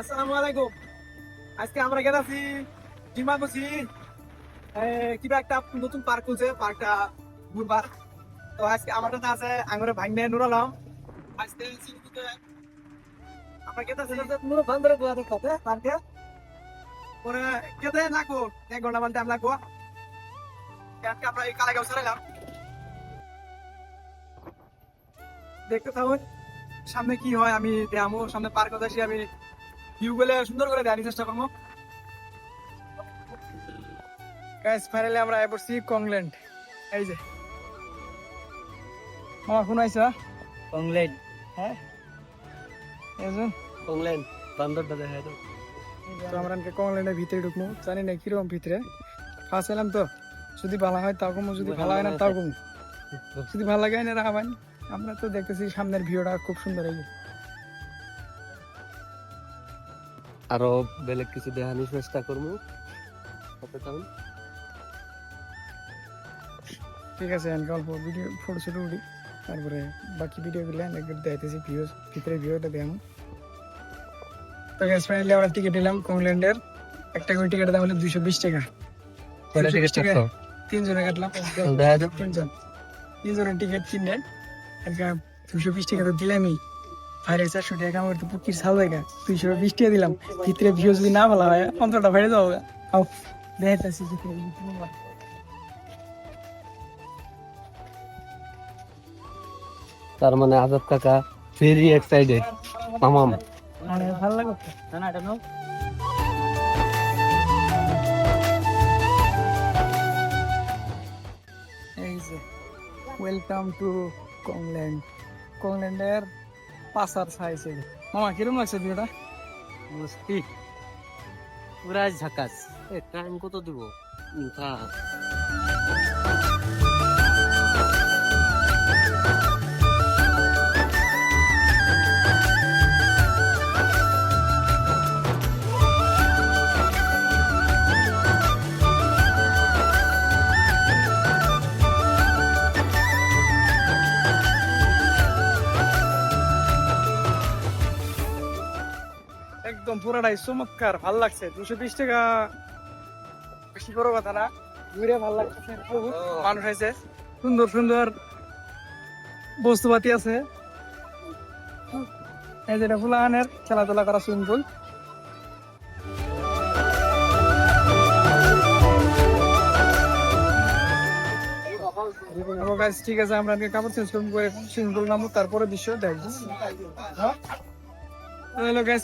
আসসালামু আলাইকুম। আজকে আমরা গেলাছি ডিমাকুসি, কিবা একটা নতুন পার্ক খুলছে, পার্কটা বুধবার। তো আজকে আমার সাথে আছে আঙ্গুরে ভাগ্নে নুর আলম। আজকে সিলেটে আমরা গেতাছি নুর বান্দরে গোয়া দেখতে পার্কে। পরে গেতে লাগবো 1 ঘন্টা মান টাইম লাগবো। আজকে আমরা এই কালাগাঁও ছাড়াইলাম, দেখতে থাকুন সামনে কি হয়। আমি দেখামো সামনে পার্ক আসি, আমি ভিউ গুলো সুন্দর করে দেখার চেষ্টা করবো। গাইস ফাইনালি আমরা আই পড়ছি কংল্যান্ড। এই যে মামা কোন আইছা? কংলেন হ্যাঁ এজন কংলেন বান্দরটা দেখা তো তো আমরা কংল্যান্ডের ভিতরে ঢুকবো, জানি না কিরকম ভিতরে। ফার্স্ট এলাম তো, যদি ভালো হয় তাও কমু, যদি ভালো হয় না তাও কমু, যদি ভালো লাগে না রাখাবেন। আমরা তো দেখতেছি সামনের ভিউটা খুব সুন্দর। এই যে আরো বেলেগ কিছু দেখানোর চেষ্টা করবো। ঠিক আছে, আমি অল্প ভিডিও ফটো শুট উঠি, তারপরে বাকি ভিডিওগুলো দেখাইতেছি, ভিতরে ভিউটা দেখাবো। তো গাইস ফাইনালি আমরা টিকিট নিলাম কংল্যান্ডের। একটা করে টিকিটের দাম হলো 220 টাকা। 220 টাকা 3 জনে কাটলাম, তিনজনের টিকিট কিনে 220 টাকা তো দিলামই। 450 টাকা আমার তো পুকির ছাল জায়গা, 220 টাকা দিলাম। ভিতরে ভিউ যদি না ভালো হয় অন্তরটা বাইরে যাবো। আও দেখাইতেছি ভিতরে। তার মানে আজাদ কাকা ভেরি এক্সাইটেড। মামাম ভালো লাগবে না এটা নাও। এই যে ওয়েলকাম টু কংল্যান্ড, কংল্যান্ডের পাসার সাইজ। মামা কিরকম লাগছে ভিডিওটা? মস্তি পুরা ঝাকাস। টাইম কত দিব? একদম পুরাটাই চমৎকার, ভালো লাগছে। 220 টাকা বেশি বড় কথা না, ঘুরে ভালো লাগছে। মানুষ আছে, সুন্দর সুন্দর বস্তুপাতি আছে। এই যেটা ফুলানের খেলাধুলা করা সুইমিং পুল। ঠিক আছে, আমরা কাপড় চেঞ্জ করে সুইমিং পুল নামবো, তারপরে দৃশ্য দেখবো।